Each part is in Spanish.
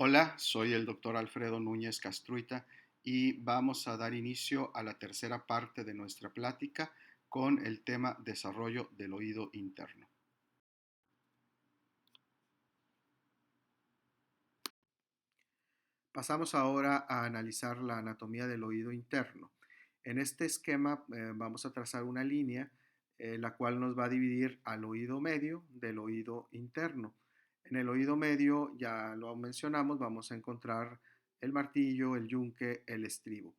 Hola, soy el doctor Alfredo Núñez Castruita y vamos a dar inicio a la tercera parte de nuestra plática con el tema desarrollo del oído interno. Pasamos ahora a analizar la anatomía del oído interno. En este esquema vamos a trazar una línea la cual nos va a dividir al oído medio del oído interno. En el oído medio, ya lo mencionamos, vamos a encontrar el martillo, el yunque, el estribo.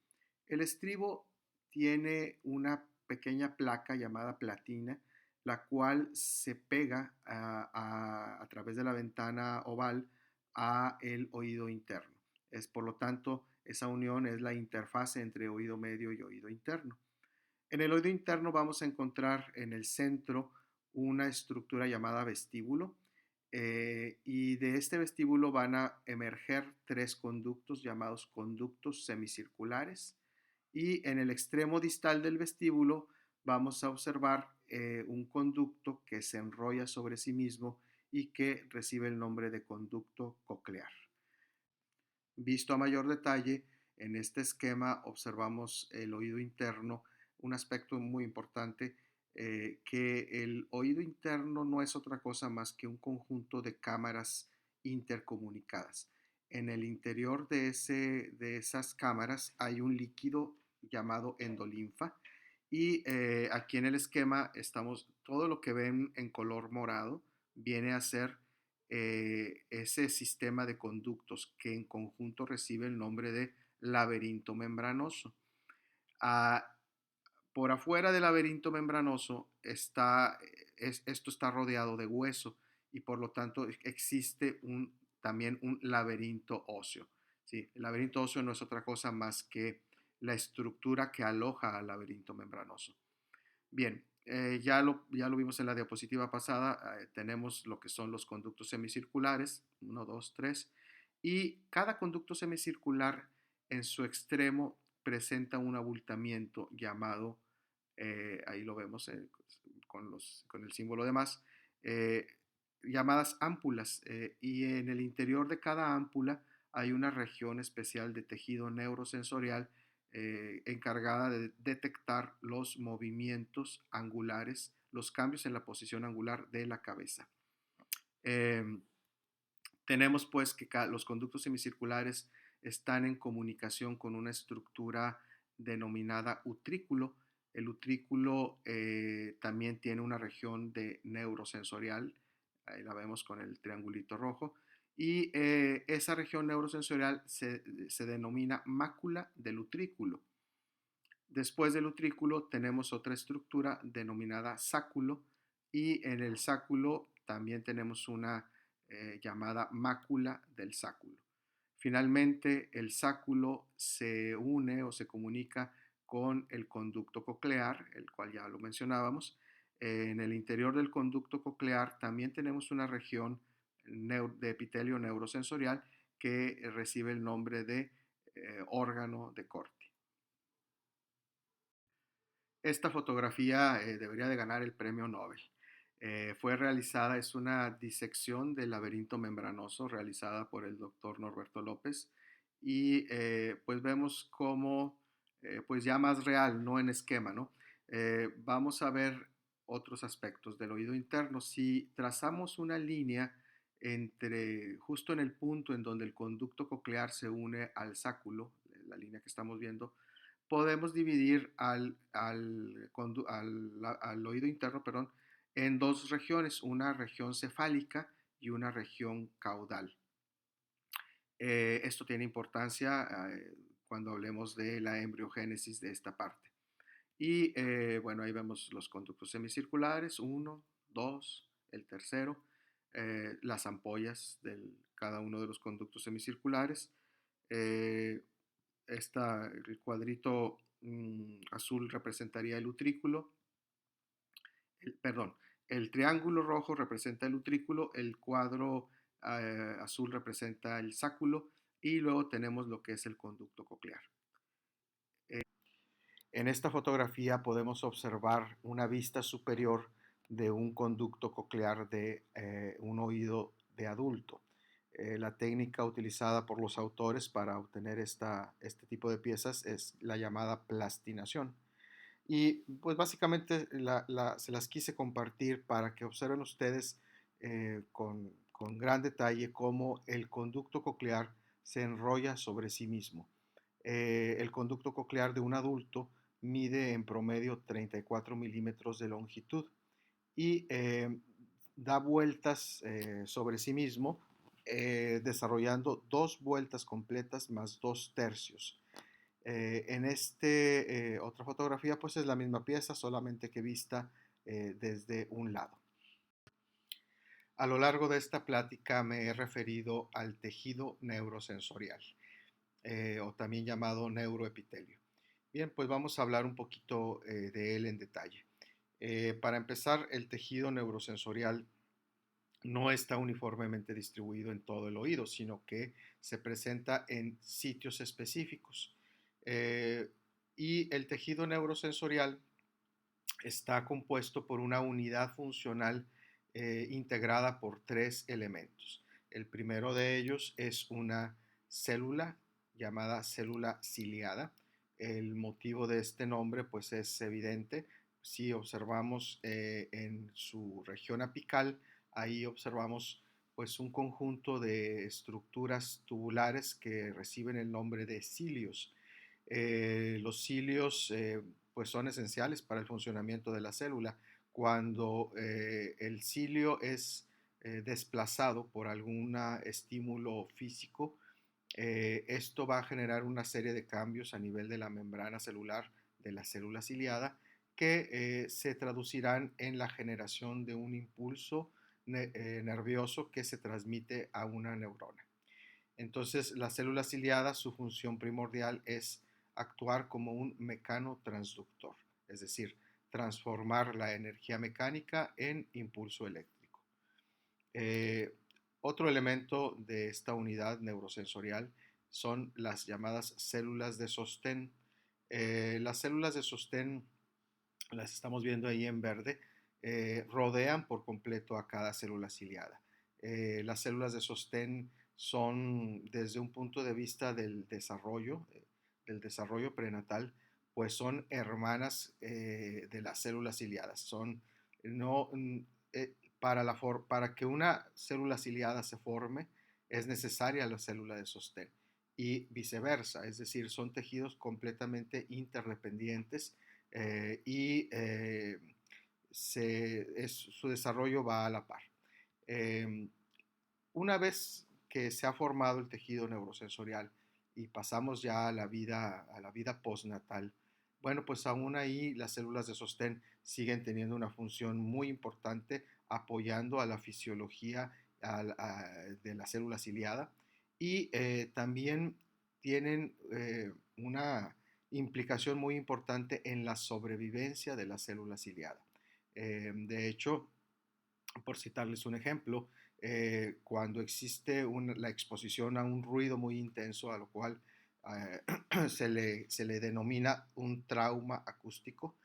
El estribo tiene una pequeña placa llamada platina, la cual se pega a través de la ventana oval a el oído interno. Es por lo tanto, esa unión es la interfase entre oído medio y oído interno. En el oído interno vamos a encontrar en el centro una estructura llamada vestíbulo y de este vestíbulo van a emerger tres conductos llamados conductos semicirculares y en el extremo distal del vestíbulo vamos a observar un conducto que se enrolla sobre sí mismo y que recibe el nombre de conducto coclear. Visto a mayor detalle, en este esquema observamos el oído interno, un aspecto muy importante, que el oído interno no es otra cosa más que un conjunto de cámaras intercomunicadas. En el interior de esas cámaras hay un líquido llamado endolinfa y aquí en el esquema estamos, todo lo que ven en color morado viene a ser ese sistema de conductos que en conjunto recibe el nombre de laberinto membranoso. Ah, por afuera del laberinto membranoso esto está rodeado de hueso y por lo tanto existe también un laberinto óseo. ¿Sí? El laberinto óseo no es otra cosa más que la estructura que aloja al laberinto membranoso. Bien, ya lo vimos en la diapositiva pasada, tenemos lo que son los conductos semicirculares, uno, 2, 3, y cada conducto semicircular en su extremo presenta un abultamiento llamado, ahí lo vemos con el símbolo de más, eh, llamadas ámpulas, y en el interior de cada ámpula hay una región especial de tejido neurosensorial encargada de detectar los movimientos angulares, los cambios en la posición angular de la cabeza. Eh, Tenemos pues que los conductos semicirculares están en comunicación con una estructura denominada utrículo. El utrículo también tiene una región de neurosensorial, ahí la vemos con el triangulito rojo, y esa región neurosensorial se denomina mácula del utrículo. Después del utrículo tenemos otra estructura denominada sáculo y en el sáculo también tenemos una llamada mácula del sáculo. Finalmente, el sáculo se une o se comunica con el conducto coclear, el cual ya lo mencionábamos. En el interior del conducto coclear también tenemos una región de epitelio neurosensorial que recibe el nombre de órgano de Corti. Esta fotografía debería de ganar el premio Nobel. Fue realizada, es una disección del laberinto membranoso realizada por el doctor Norberto López y pues vemos cómo, pues ya más real, no en esquema, ¿no? Vamos a ver otros aspectos del oído interno. Si trazamos una línea entre, justo en el punto en donde el conducto coclear se une al sáculo, la línea que estamos viendo, podemos dividir al oído interno, perdón, en dos regiones, una región cefálica y una región caudal. Esto tiene importancia cuando hablemos de la embriogénesis de esta parte. Y bueno, ahí vemos los conductos semicirculares, uno, dos, el tercero, las ampollas de cada uno de los conductos semicirculares, eh, el cuadrito azul representaría el utrículo, perdón, el triángulo rojo representa el utrículo, el cuadro azul representa el sáculo y luego tenemos lo que es el conducto coclear. En esta fotografía podemos observar una vista superior de un conducto coclear de un oído de adulto. La técnica utilizada por los autores para obtener este tipo de piezas es la llamada plastinación. Y pues básicamente se las quise compartir para que observen ustedes con gran detalle cómo el conducto coclear se enrolla sobre sí mismo. El conducto coclear de un adulto mide en promedio 34 milímetros de longitud y da vueltas sobre sí mismo, desarrollando dos vueltas completas más dos tercios. Otra fotografía, pues es la misma pieza, solamente que vista desde un lado. A lo largo de esta plática me he referido al tejido neurosensorial, o también llamado neuroepitelio. Bien, pues vamos a hablar un poquito de él en detalle. Para empezar, el tejido neurosensorial no está uniformemente distribuido en todo el oído, sino que se presenta en sitios específicos. Eh, y el tejido neurosensorial está compuesto por una unidad funcional integrada por tres elementos. El primero de ellos es una célula llamada célula ciliada. El motivo de este nombre pues es evidente. Si observamos en su región apical, ahí observamos pues un conjunto de estructuras tubulares que reciben el nombre de cilios. Los cilios pues son esenciales para el funcionamiento de la célula. Cuando el cilio es desplazado por algún estímulo físico, esto va a generar una serie de cambios a nivel de la membrana celular de la célula ciliada que se traducirán en la generación de un impulso nervioso que se transmite a una neurona. Entonces, la célula ciliada, su función primordial es actuar como un mecanotransductor, es decir, transformar la energía mecánica en impulso eléctrico. Eh, Otro elemento de esta unidad neurosensorial son las llamadas células de sostén. Las células de sostén, las estamos viendo ahí en verde, rodean por completo a cada célula ciliada. Las células de sostén son, desde un punto de vista del desarrollo prenatal, pues son hermanas de las células ciliadas. Son, no, para que una célula ciliada se forme, es necesaria la célula de sostén y viceversa, es decir, son tejidos completamente interdependientes y su desarrollo va a la par. Eh, una vez que se ha formado el tejido neurosensorial y pasamos ya a la vida postnatal, bueno, pues aún ahí las células de sostén siguen teniendo una función muy importante apoyando a la fisiología de la célula ciliada y también tienen una implicación muy importante en la sobrevivencia de la célula ciliada. De hecho, por citarles un ejemplo, cuando existe la exposición a un ruido muy intenso, a lo cual se le denomina un trauma acústico,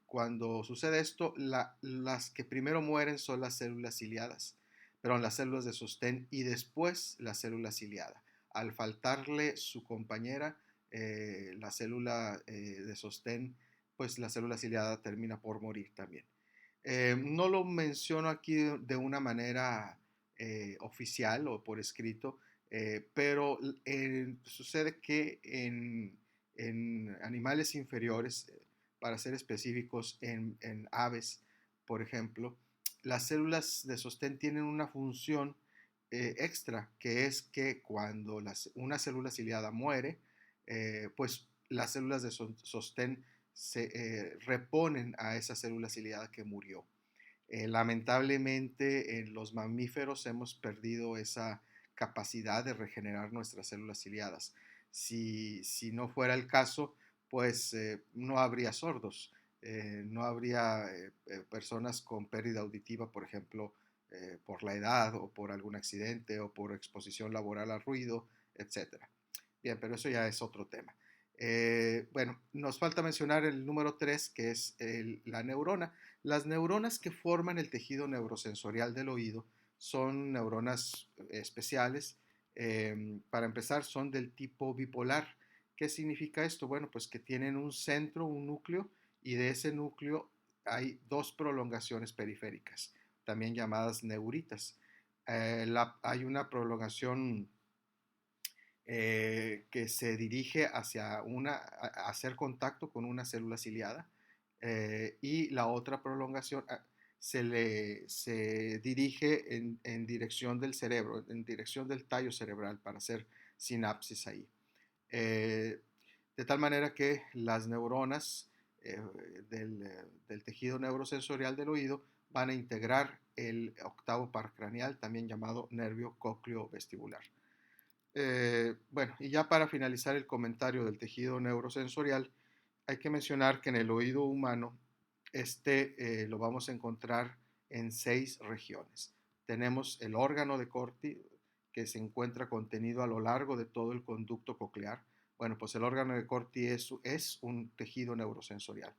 cuando sucede esto, las que primero mueren son las células ciliadas, pero las células de sostén y después la célula ciliada. Al faltarle su compañera, la célula de sostén, pues la célula ciliada termina por morir también. No lo menciono aquí de una manera oficial o por escrito, pero sucede que en animales inferiores, para ser específicos, en aves, por ejemplo, las células de sostén tienen una función extra, que es que cuando una célula ciliada muere, pues las células de sostén se reponen a esa célula ciliada que murió. Lamentablemente en los mamíferos hemos perdido esa capacidad de regenerar nuestras células ciliadas. Si no fuera el caso, pues no habría sordos, no habría personas con pérdida auditiva, por ejemplo, por la edad o por algún accidente o por exposición laboral al ruido, etcétera. Bien, pero eso ya es otro tema. Bueno, nos falta mencionar el número 3, que es la neurona. Las neuronas que forman el tejido neurosensorial del oído, son neuronas especiales. Para empezar, son del tipo bipolar. ¿Qué significa esto? Bueno, pues que tienen un centro, un núcleo, y de ese núcleo hay dos prolongaciones periféricas, también llamadas neuritas. Hay una prolongación que se dirige hacia hacer contacto con una célula ciliada, y la otra prolongación se dirige en dirección del cerebro, en dirección del tallo cerebral para hacer sinapsis ahí. Eh, de tal manera que las neuronas eh, del tejido neurosensorial del oído van a integrar el octavo par craneal, también llamado nervio cócleo vestibular. Bueno, y ya para finalizar el comentario del tejido neurosensorial, hay que mencionar que en el oído humano lo vamos a encontrar en 6 regiones. Tenemos el órgano de Corti, que se encuentra contenido a lo largo de todo el conducto coclear. Bueno, pues el órgano de Corti es un tejido neurosensorial.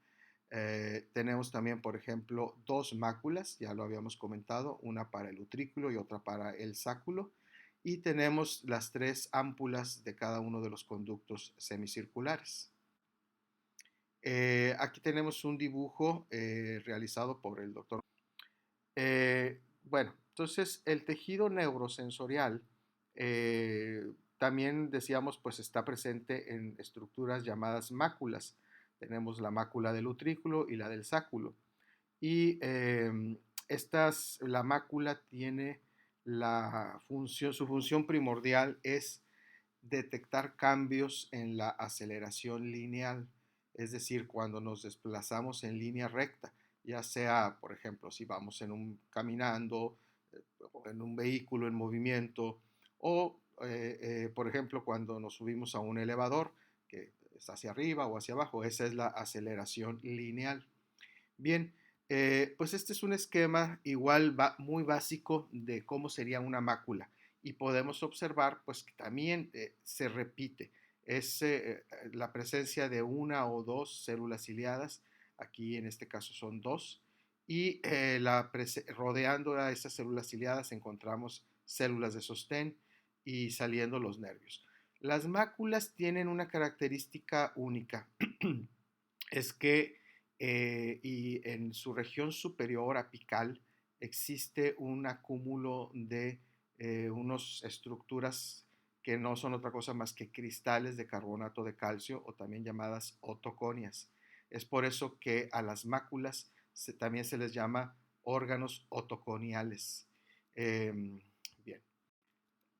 Tenemos también, por ejemplo, 2 máculas, ya lo habíamos comentado, una para el utrículo y otra para el sáculo, y tenemos las 3 ámpulas de cada uno de los conductos semicirculares. Aquí tenemos un dibujo realizado por el doctor. Bueno, entonces el tejido neurosensorial también decíamos pues está presente en estructuras llamadas máculas. Tenemos la mácula del utrículo y la del sáculo. Y la mácula tiene su función primordial es detectar cambios en la aceleración lineal, es decir, cuando nos desplazamos en línea recta, ya sea, por ejemplo, si vamos caminando, o en un vehículo en movimiento, o, por ejemplo, cuando nos subimos a un elevador, que es hacia arriba o hacia abajo, esa es la aceleración lineal. Bien, pues este es un esquema igual muy básico de cómo sería una mácula y podemos observar pues que también se repite. Es la presencia de una o dos células ciliadas, aquí en este caso son dos, y rodeando a esas células ciliadas encontramos células de sostén y saliendo los nervios. Las máculas tienen una característica única, es que y en su región superior apical existe un acúmulo de unas estructuras que no son otra cosa más que cristales de carbonato de calcio o también llamadas otoconias. Es por eso que a las máculas también se les llama órganos otoconiales. Bien,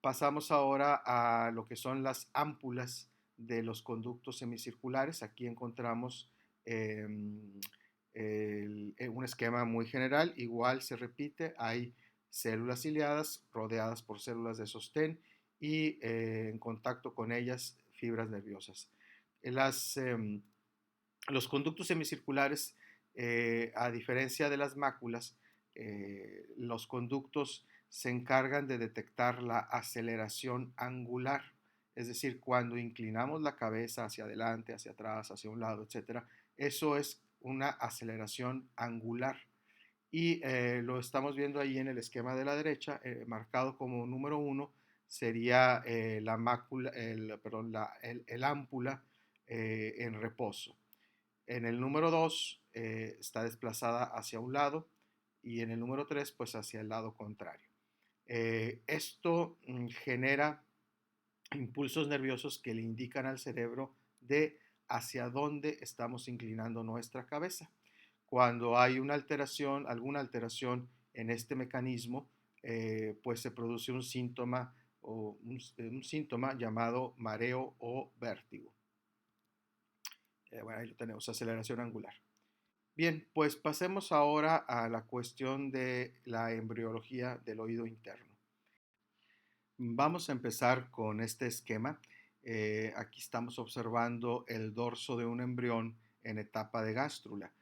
pasamos ahora a lo que son las ámpulas de los conductos semicirculares. Aquí encontramos eh, un esquema muy general, igual se repite, hay células ciliadas rodeadas por células de sostén y en contacto con ellas fibras nerviosas. Las, los conductos semicirculares, a diferencia de las máculas, los conductos se encargan de detectar la aceleración angular, es decir, cuando inclinamos la cabeza hacia adelante, hacia atrás, hacia un lado, etcétera, eso es una aceleración angular. Y lo estamos viendo ahí en el esquema de la derecha, marcado como número 1, sería la mácula, perdón, el ámpula en reposo. En el número 2 está desplazada hacia un lado y en el número 3 pues hacia el lado contrario. Esto genera impulsos nerviosos que le indican al cerebro de hacia dónde estamos inclinando nuestra cabeza. Cuando hay una alteración, alguna alteración en este mecanismo, pues se produce un síntoma un síntoma llamado mareo o vértigo. Bueno, ahí lo tenemos, aceleración angular. Bien, pues pasemos ahora a la cuestión de la embriología del oído interno. Vamos a empezar con este esquema. Aquí estamos observando el dorso de un embrión en etapa de gástrula.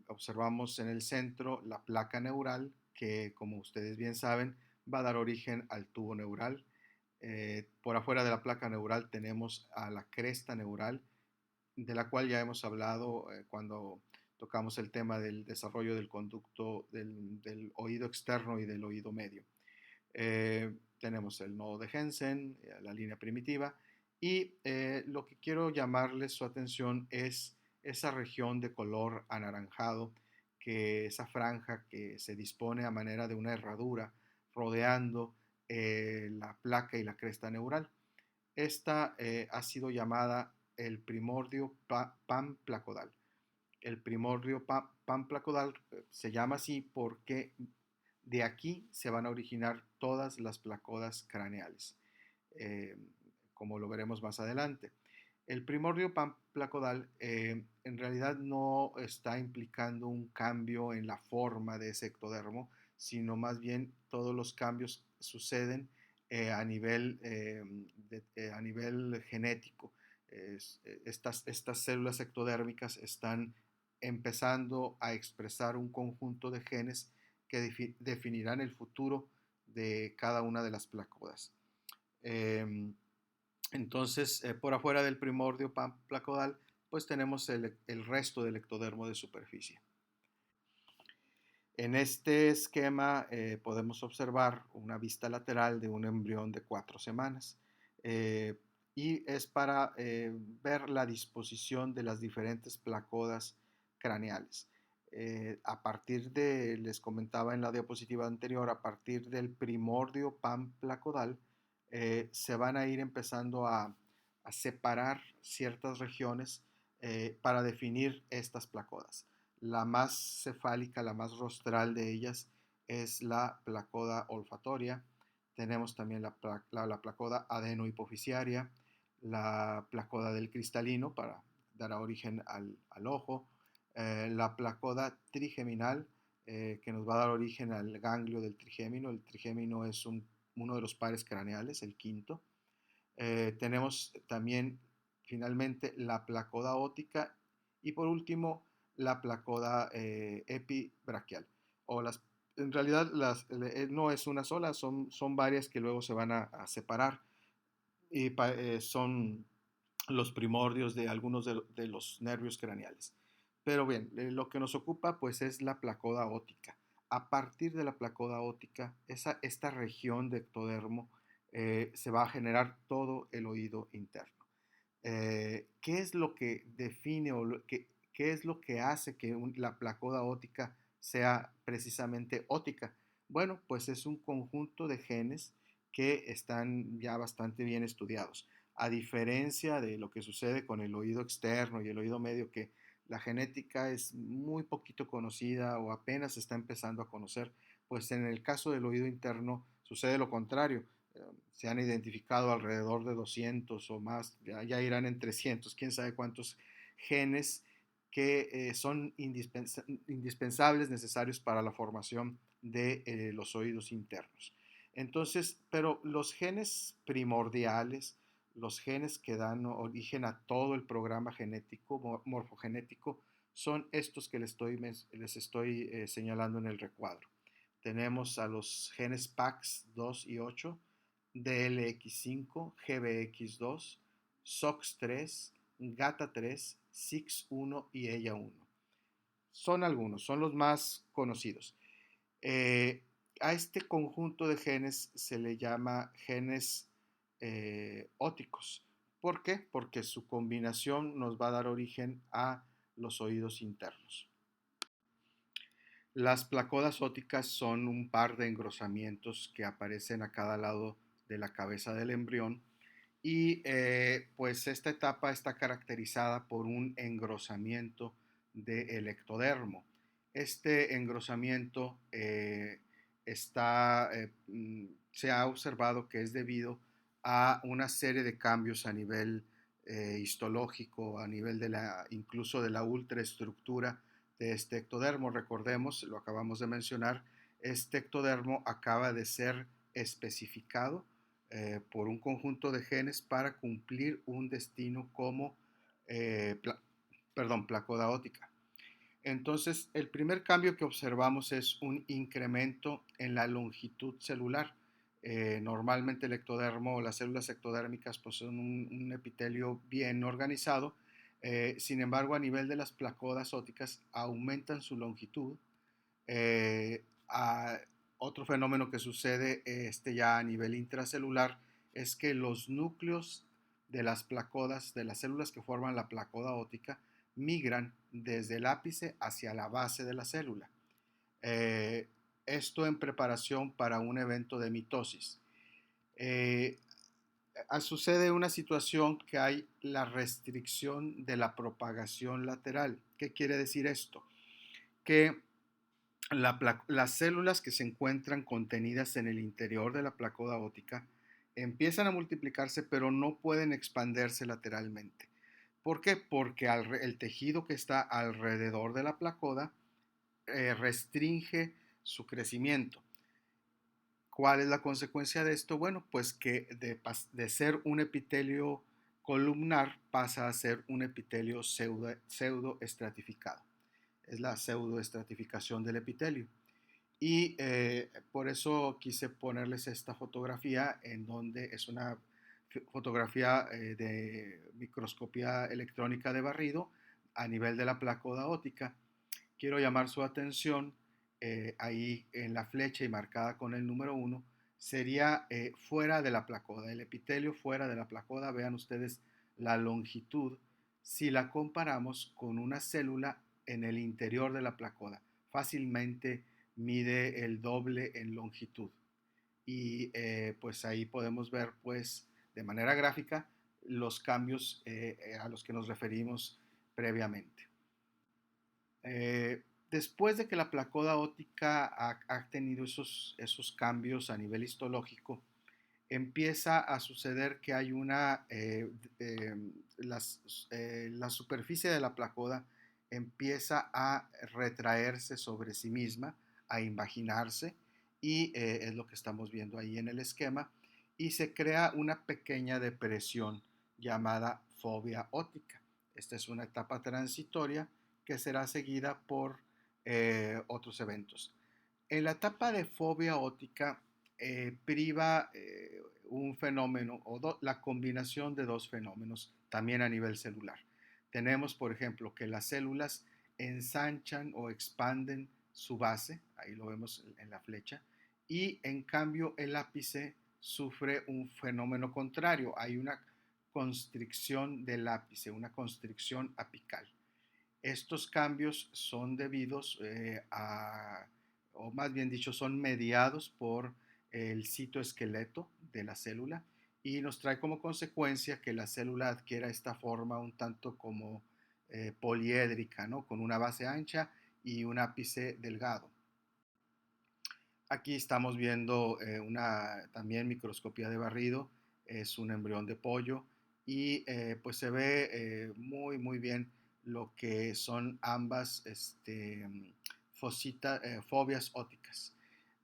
Observamos en el centro la placa neural que, como ustedes bien saben, va a dar origen al tubo neural. Por afuera de la placa neural tenemos a la cresta neural, de la cual ya hemos hablado cuando tocamos el tema del desarrollo del conducto del oído externo y del oído medio. Tenemos el nodo de Hensen, la línea primitiva, y lo que quiero llamarles su atención es esa región de color anaranjado, que esa franja que se dispone a manera de una herradura rodeando la placa y la cresta neural. Esta ha sido llamada el primordio panplacodal. El primordio panplacodal se llama así porque de aquí se van a originar todas las placodas craneales, eh, como lo veremos más adelante. El primordio placodal en realidad no está implicando un cambio en la forma de ese ectodermo, sino más bien todos los cambios suceden a nivel genético. Estas células ectodérmicas están empezando a expresar un conjunto de genes que definirán el futuro de cada una de las placodas. Entonces, por afuera del primordio placodal, pues tenemos el resto del ectodermo de superficie. En este esquema podemos observar una vista lateral de un embrión de 4 semanas y es para ver la disposición de las diferentes placodas craneales. Les comentaba en la diapositiva anterior, a partir del primordio placodal, se van a ir empezando a separar ciertas regiones para definir estas placodas. La más cefálica, la más rostral de ellas es la placoda olfatoria. Tenemos también la placoda adenohipoficiaria, la placoda del cristalino para dar origen al ojo, la placoda trigeminal que nos va a dar origen al ganglio del trigémino. El trigémino es uno de los pares craneales, el quinto. Tenemos también finalmente la placoda óptica y por último la placoda epibraquial. En realidad no es una sola, son varias que luego se van a separar y son los primordios de algunos de los nervios craneales. Pero bien, lo que nos ocupa pues es la placoda óptica. A partir de la placoda óptica, esta región de ectodermo se va a generar todo el oído interno. ¿Qué es lo que define o qué es lo que hace que la placoda óptica sea precisamente óptica? Bueno, pues es un conjunto de genes que están ya bastante bien estudiados. A diferencia de lo que sucede con el oído externo y el oído medio, que la genética es muy poquito conocida o apenas se está empezando a conocer, pues en el caso del oído interno sucede lo contrario. Se han identificado alrededor de 200 o más, ya irán en 300, quién sabe cuántos genes que son indispensables, necesarios para la formación de los oídos internos. Entonces, pero los genes primordiales, los genes que dan origen a todo el programa genético, morfogenético, son estos que les estoy señalando en el recuadro. Tenemos a los genes PAX2 y 8, DLX5, GBX2, SOX3, GATA3, SIX1 y EYA1. Son algunos, son los más conocidos. A este conjunto de genes se le llama genes ópticos. ¿Por qué? Porque su combinación nos va a dar origen a los oídos internos. Las placodas ópticas son un par de engrosamientos que aparecen a cada lado de la cabeza del embrión y pues esta etapa está caracterizada por un engrosamiento del ectodermo. Este engrosamiento se ha observado que es debido a una serie de cambios a nivel histológico, a nivel incluso de la ultraestructura de este ectodermo. Recordemos, lo acabamos de mencionar, este ectodermo acaba de ser especificado por un conjunto de genes para cumplir un destino como placoda óptica. Entonces, el primer cambio que observamos es un incremento en la longitud celular. Normalmente el ectodermo o las células ectodérmicas poseen un epitelio bien organizado, Sin embargo, a nivel de las placodas ópticas aumentan su longitud. Eh, a- Otro fenómeno que sucede ya a nivel intracelular es que los núcleos de las placodas, de las células que forman la placoda óptica, migran desde el ápice hacia la base de la célula. Eh, Esto en preparación para un evento de mitosis. Eh, Sucede una situación que hay la restricción de la propagación lateral. ¿Qué quiere decir esto? Que las células que se encuentran contenidas en el interior de la placoda óptica empiezan a multiplicarse, pero no pueden expandirse lateralmente. ¿Por qué? Porque el tejido que está alrededor de la placoda restringe su crecimiento. ¿Cuál es la consecuencia de esto? Bueno, pues que de ser un epitelio columnar pasa a ser un epitelio pseudoestratificado. Es la pseudoestratificación del epitelio. Y por eso quise ponerles esta fotografía en donde es una fotografía de microscopía electrónica de barrido a nivel de la placoda óptica. Quiero llamar su atención ahí en la flecha y marcada con el número 1, sería fuera de la placoda, el epitelio fuera de la placoda. Vean ustedes la longitud si la comparamos con una célula en el interior de la placoda. Fácilmente mide el doble en longitud. Y pues ahí podemos ver pues de manera gráfica los cambios a los que nos referimos previamente. Después de que la placoda óptica ha tenido esos cambios a nivel histológico, empieza a suceder que hay la superficie de la placoda empieza a retraerse sobre sí misma, a invaginarse, y es lo que estamos viendo ahí en el esquema, y se crea una pequeña depresión llamada fobia óptica. Esta es una etapa transitoria que será seguida por otros eventos. En la etapa de fobia óptica priva un fenómeno o la combinación de dos fenómenos también a nivel celular. Tenemos, por ejemplo, que las células ensanchan o expanden su base, ahí lo vemos en la flecha, y en cambio el ápice sufre un fenómeno contrario, hay una constricción del ápice, una constricción apical. Estos cambios son debidos o más bien dicho, son mediados por el citoesqueleto de la célula y nos trae como consecuencia que la célula adquiera esta forma un tanto como poliédrica, ¿no? Con una base ancha y un ápice delgado. Aquí estamos viendo una también microscopía de barrido, es un embrión de pollo y pues se ve muy bien lo que son ambas fobias ópticas,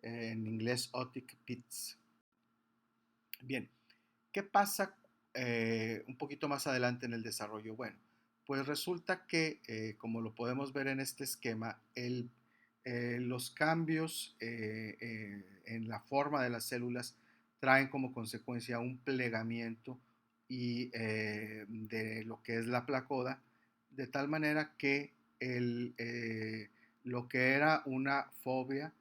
en inglés otic pits. Bien, ¿qué pasa un poquito más adelante en el desarrollo? Bueno, pues resulta que, como lo podemos ver en este esquema, los cambios en la forma de las células traen como consecuencia un plegamiento de lo que es la placoda, de tal manera que lo que era una fobia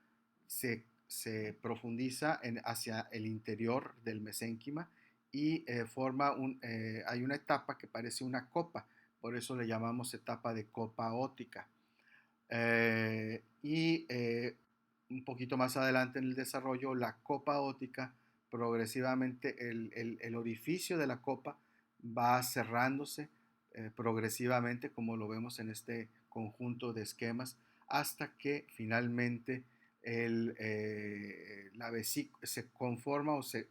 se profundiza hacia el interior del mesénquima y hay una etapa que parece una copa, por eso le llamamos etapa de copa óptica. Un poquito más adelante en el desarrollo, la copa óptica, progresivamente el orificio de la copa va cerrándose progresivamente, como lo vemos en este conjunto de esquemas, hasta que finalmente se conforma o se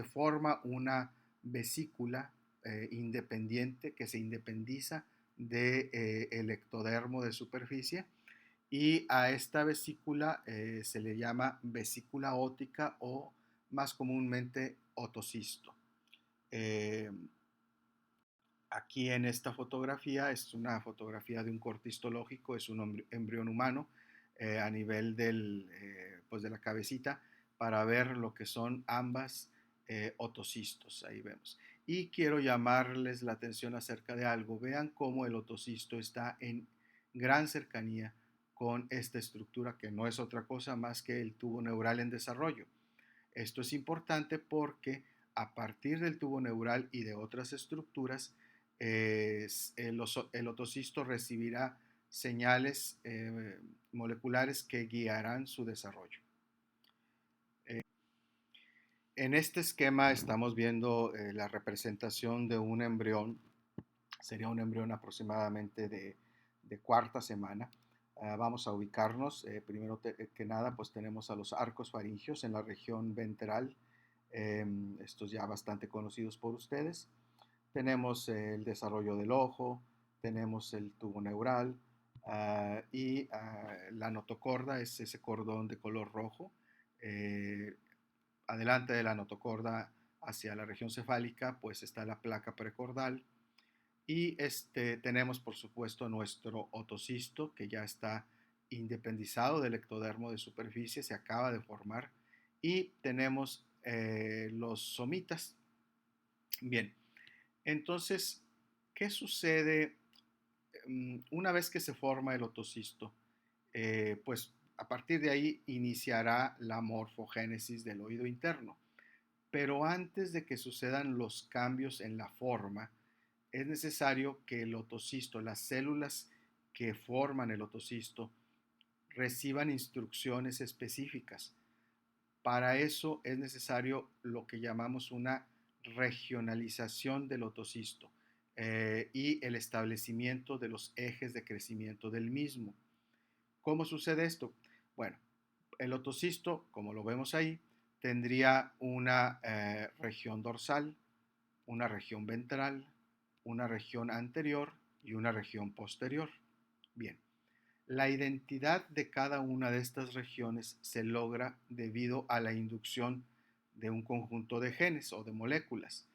forma una vesícula independiente que se independiza del ectodermo de superficie, y a esta vesícula se le llama vesícula óptica o más comúnmente otocisto. Eh, Aquí en esta fotografía es una fotografía de un corte histológico, es un embrión humano a nivel pues de la cabecita para ver lo que son ambas otocistos, ahí vemos. Y quiero llamarles la atención acerca de algo. Vean cómo el otocisto está en gran cercanía con esta estructura que no es otra cosa más que el tubo neural en desarrollo. Esto es importante porque a partir del tubo neural y de otras estructuras, el otocisto recibirá señales moleculares que guiarán su desarrollo. En este esquema estamos viendo la representación de un embrión. Sería un embrión aproximadamente de cuarta semana. Vamos a ubicarnos. Primero que nada, pues tenemos a los arcos faringios en la región ventral, estos ya bastante conocidos por ustedes. Tenemos el desarrollo del ojo, tenemos el tubo neural y la notocorda es ese cordón de color rojo. Eh, Adelante de la notocorda hacia la región cefálica, pues está la placa precordal. Y tenemos, por supuesto, nuestro otocisto, que ya está independizado del ectodermo de superficie, se acaba de formar. Y tenemos los somitas. Bien, entonces, ¿qué sucede una vez que se forma el otocisto? Pues a partir de ahí iniciará la morfogénesis del oído interno. Pero antes de que sucedan los cambios en la forma, es necesario que el otocisto, las células que forman el otocisto, reciban instrucciones específicas. Para eso es necesario lo que llamamos una regionalización del otocisto y el establecimiento de los ejes de crecimiento del mismo. ¿Cómo sucede esto? Bueno, el otocisto, como lo vemos ahí, tendría una región dorsal, una región ventral, una región anterior y una región posterior. Bien, la identidad de cada una de estas regiones se logra debido a la inducción de un conjunto de genes o de moléculas.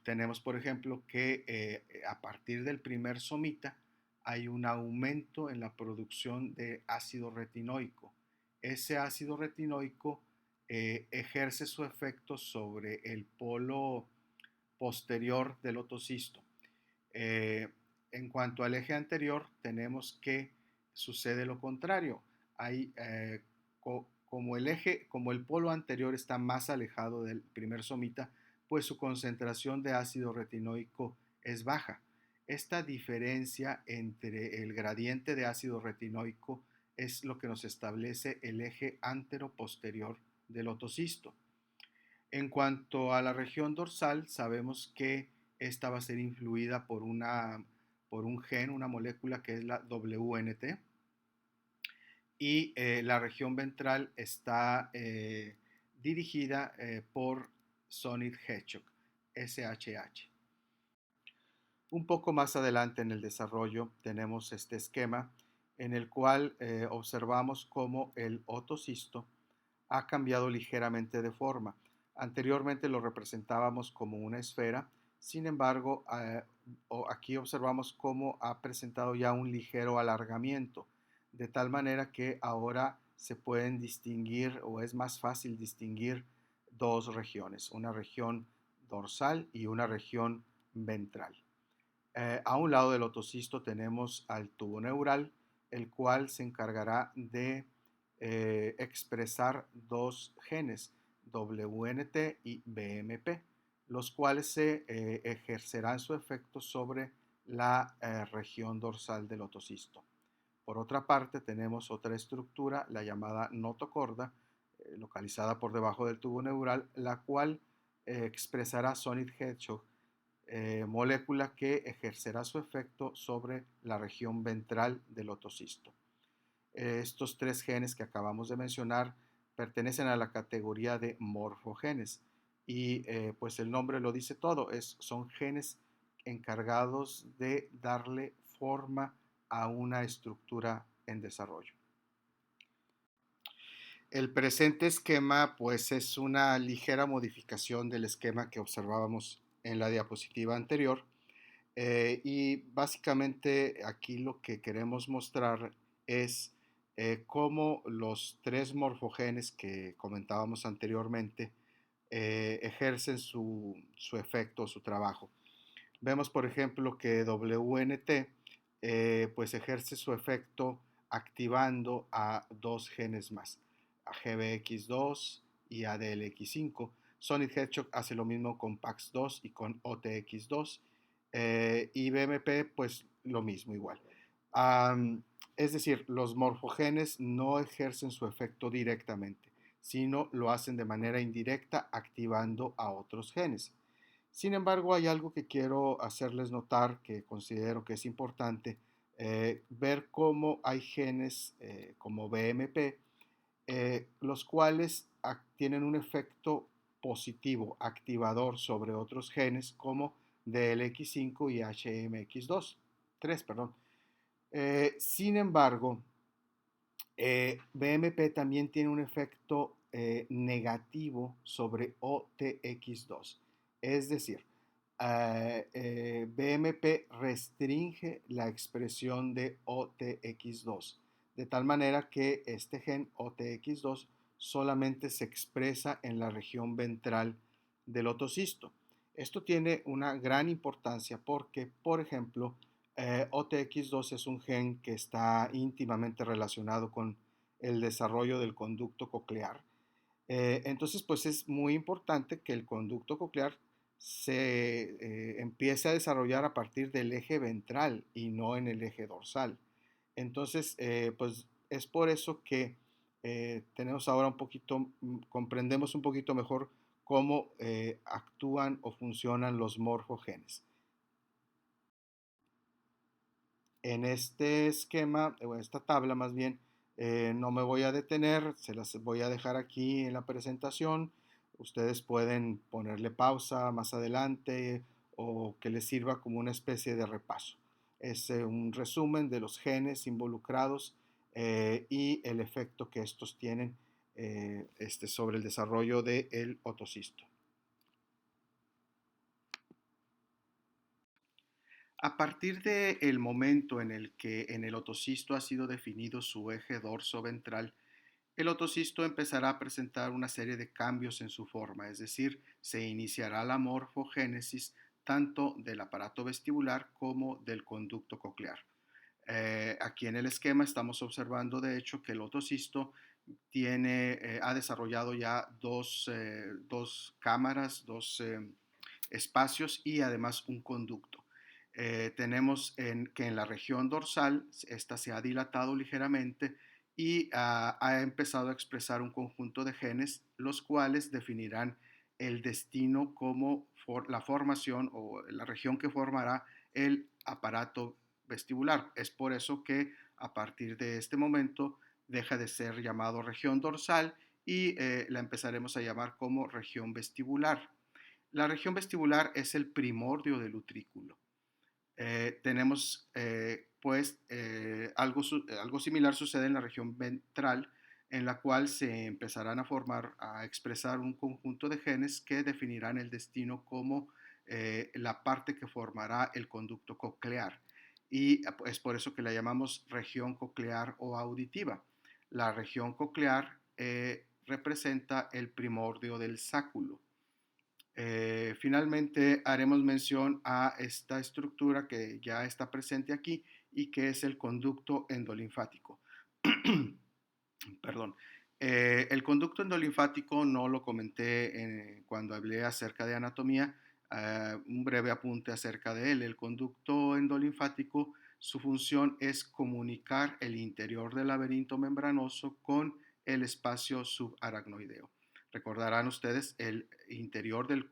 Tenemos, por ejemplo, que a partir del primer somita hay un aumento en la producción de ácido retinoico. Ese ácido retinoico ejerce su efecto sobre el polo posterior del otocisto. Eh, en cuanto al eje anterior, tenemos que sucede lo contrario. Hay, como el polo anterior está más alejado del primer somita, pues su concentración de ácido retinoico es baja. Esta diferencia entre el gradiente de ácido retinoico es lo que nos establece el eje antero-posterior del otocisto. En cuanto a la región dorsal, sabemos que esta va a ser influida por un gen, una molécula que es la WNT, y la región ventral está dirigida por Sonic Hedgehog, SHH. Un poco más adelante en el desarrollo tenemos este esquema en el cual observamos cómo el otocisto ha cambiado ligeramente de forma. Anteriormente lo representábamos como una esfera, sin embargo, aquí observamos cómo ha presentado ya un ligero alargamiento, de tal manera que ahora se pueden distinguir o es más fácil distinguir dos regiones, una región dorsal y una región ventral. A un lado del otocisto tenemos al tubo neural, el cual se encargará de expresar dos genes, WNT y BMP, los cuales se ejercerán su efecto sobre la región dorsal del otocisto. Por otra parte, tenemos otra estructura, la llamada notocorda, localizada por debajo del tubo neural, la cual expresará Sonic Hedgehog, molécula que ejercerá su efecto sobre la región ventral del otocisto. Estos tres genes que acabamos de mencionar pertenecen a la categoría de morfogenes y pues el nombre lo dice todo, son genes encargados de darle forma a una estructura en desarrollo. El presente esquema pues es una ligera modificación del esquema que observábamos en la diapositiva anterior y básicamente aquí lo que queremos mostrar es cómo los tres morfogenes que comentábamos anteriormente ejercen su efecto, su trabajo. Vemos, por ejemplo, que WNT pues ejerce su efecto activando a dos genes más, a GBX2 y ADLX5. Sonic Hedgehog hace lo mismo con PAX2 y con OTX2, y BMP pues lo mismo igual. Es decir, los morfogenes no ejercen su efecto directamente, sino lo hacen de manera indirecta activando a otros genes. Sin embargo, hay algo que quiero hacerles notar que considero que es importante, ver cómo hay genes como BMP, los cuales tienen un efecto positivo, activador sobre otros genes como DLX5 y HMX2, 3, perdón. Sin embargo, BMP también tiene un efecto negativo sobre OTX2. Es decir, BMP restringe la expresión de OTX2, de tal manera que este gen OTX2 solamente se expresa en la región ventral del otocisto. Esto tiene una gran importancia porque, por ejemplo, OTX2 es un gen que está íntimamente relacionado con el desarrollo del conducto coclear. Entonces, pues es muy importante que el conducto coclear se empiece a desarrollar a partir del eje ventral y no en el eje dorsal. Entonces, pues es por eso que tenemos ahora un poquito, comprendemos un poquito mejor cómo actúan o funcionan los morfogenes. En este esquema, o esta tabla más bien, no me voy a detener, se las voy a dejar aquí en la presentación. Ustedes pueden ponerle pausa más adelante o que les sirva como una especie de repaso. Es un resumen de los genes involucrados y el efecto que estos tienen sobre el desarrollo del otocisto. A partir del momento en el que en el otocisto ha sido definido su eje dorso-ventral, el otocisto empezará a presentar una serie de cambios en su forma, es decir, se iniciará la morfogénesis tanto del aparato vestibular como del conducto coclear. Aquí en el esquema estamos observando de hecho que el otocisto ha desarrollado ya dos cámaras, dos espacios y además un conducto. Tenemos que en la región dorsal esta se ha dilatado ligeramente y ha empezado a expresar un conjunto de genes, los cuales definirán el destino como la formación o la región que formará el aparato vestibular. Es por eso que a partir de este momento deja de ser llamado región dorsal y la empezaremos a llamar como región vestibular. La región vestibular es el primordio del utrículo. Tenemos pues algo similar sucede en la región ventral, en la cual se empezarán a expresar un conjunto de genes que definirán el destino como la parte que formará el conducto coclear. Y es por eso que la llamamos región coclear o auditiva. La región coclear representa el primordio del sáculo. Finalmente haremos mención a esta estructura que ya está presente aquí y que es el conducto endolinfático. Perdón. El conducto endolinfático no lo comenté cuando hablé acerca de anatomía. Un breve apunte acerca de él. El conducto endolinfático, su función es comunicar el interior del laberinto membranoso con el espacio subaracnoideo. Recordarán ustedes, el interior del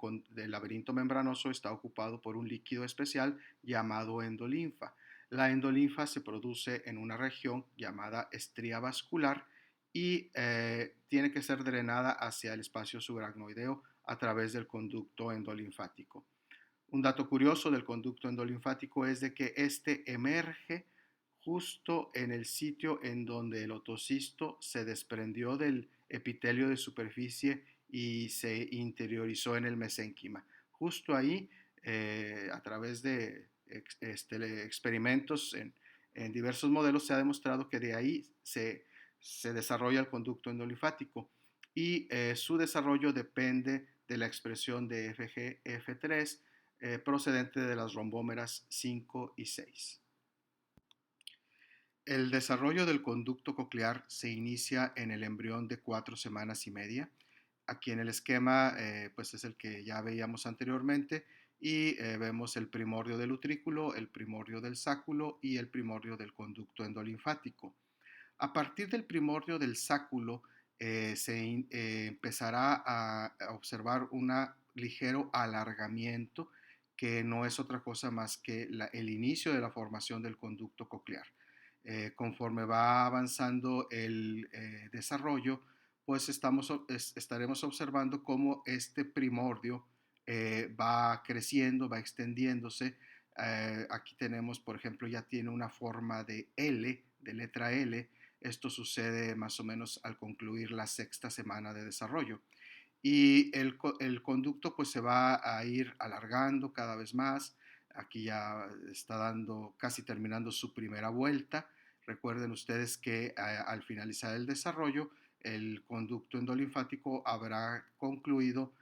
laberinto membranoso está ocupado por un líquido especial llamado endolinfa. La endolinfa se produce en una región llamada estría vascular y tiene que ser drenada hacia el espacio subaracnoideo a través del conducto endolinfático. Un dato curioso del conducto endolinfático es de que este emerge justo en el sitio en donde el otocisto se desprendió del epitelio de superficie y se interiorizó en el mesénquima. Justo ahí, a través de experimentos en diversos modelos, se ha demostrado que de ahí se desarrolla el conducto endolinfático y su desarrollo depende de la expresión de FGF3 procedente de las rombómeras 5 y 6. El desarrollo del conducto coclear se inicia en el embrión de 4 semanas y media. Aquí en el esquema pues es el que ya veíamos anteriormente y vemos el primordio del utrículo, el primordio del sáculo y el primordio del conducto endolinfático. A partir del primordio del sáculo empezará a observar un ligero alargamiento que no es otra cosa más que el inicio de la formación del conducto coclear. Conforme va avanzando el desarrollo, pues estaremos observando cómo este primordio va creciendo, va extendiéndose. Aquí tenemos, por ejemplo, ya tiene una forma de L, de letra L. Esto sucede más o menos al concluir la 6ª semana de desarrollo. Y el conducto pues se va a ir alargando cada vez más. Aquí ya está casi terminando su primera vuelta. Recuerden ustedes que al finalizar el desarrollo, el conducto endolinfático habrá concluido,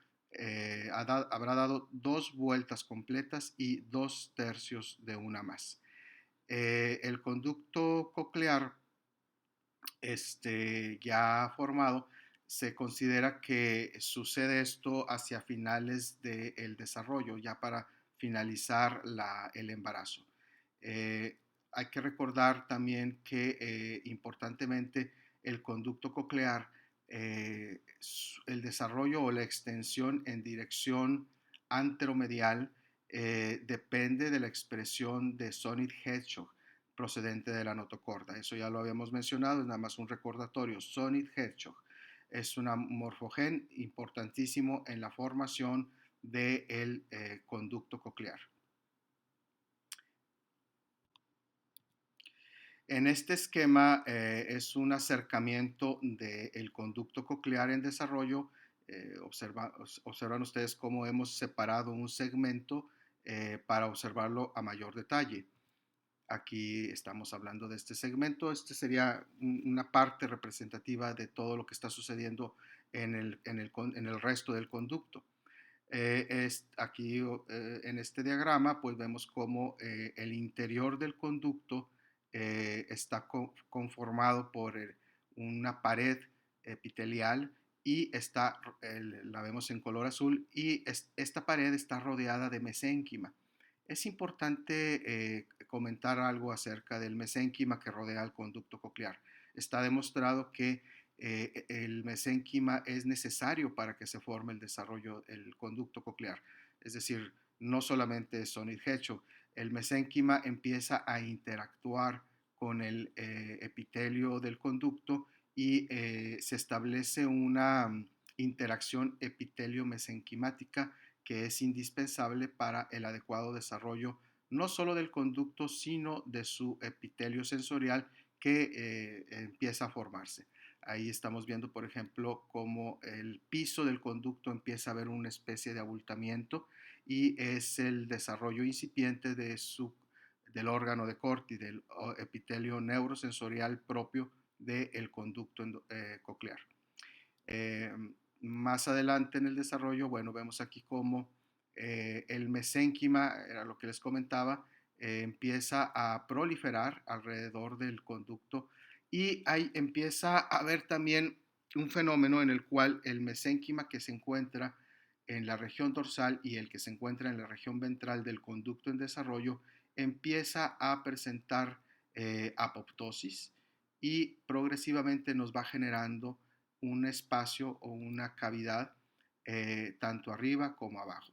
habrá dado 2 vueltas completas y 2/3 de una más. El conducto coclear ya formado, se considera que sucede esto hacia finales del desarrollo, ya para finalizar el embarazo. Hay que recordar también que importantemente el conducto coclear, el desarrollo o la extensión en dirección anteromedial depende de la expresión de Sonic Hedgehog procedente de la notocorda. Eso ya lo habíamos mencionado, es nada más un recordatorio. Sonic Hedgehog es un morfogen importantísimo en la formación del conducto coclear. En este esquema es un acercamiento del conducto coclear en desarrollo. Observan ustedes cómo hemos separado un segmento para observarlo a mayor detalle. Aquí estamos hablando de este segmento. Este sería una parte representativa de todo lo que está sucediendo en el resto del conducto. Aquí en este diagrama pues vemos cómo el interior del conducto está conformado por una pared epitelial y la vemos en color azul, y esta pared está rodeada de mesénquima. Es importante comentar algo acerca del mesénquima que rodea el conducto coclear. Está demostrado que el mesénquima es necesario para que se forme el desarrollo del conducto coclear. Es decir, no solamente Sonic Hedgehog, el mesénquima empieza a interactuar con el epitelio del conducto y se establece una interacción epitelio-mesenquimática que es indispensable para el adecuado desarrollo no solo del conducto, sino de su epitelio sensorial que empieza a formarse. Ahí estamos viendo, por ejemplo, cómo el piso del conducto empieza a ver una especie de abultamiento, y es el desarrollo incipiente del órgano de Corti, del epitelio neurosensorial propio del conducto coclear. Más adelante en el desarrollo, bueno, vemos aquí cómo el mesénquima, era lo que les comentaba, empieza a proliferar alrededor del conducto, y ahí empieza a haber también un fenómeno en el cual el mesénquima que se encuentra en la región dorsal y el que se encuentra en la región ventral del conducto en desarrollo empieza a presentar apoptosis, y progresivamente nos va generando un espacio o una cavidad tanto arriba como abajo.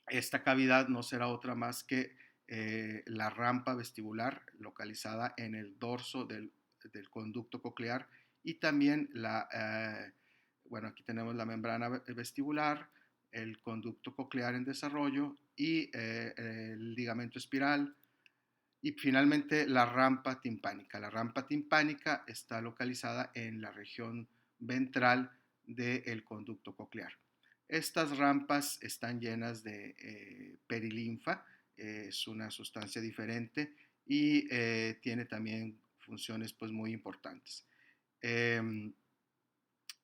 Esta cavidad no será otra más que la rampa vestibular localizada en el dorso del conducto coclear, y también bueno, aquí tenemos la membrana vestibular, el conducto coclear en desarrollo y el ligamento espiral, y finalmente la rampa timpánica. La rampa timpánica está localizada en la región ventral del conducto coclear. Estas rampas están llenas de perilinfa, es una sustancia diferente y tiene también funciones pues muy importantes.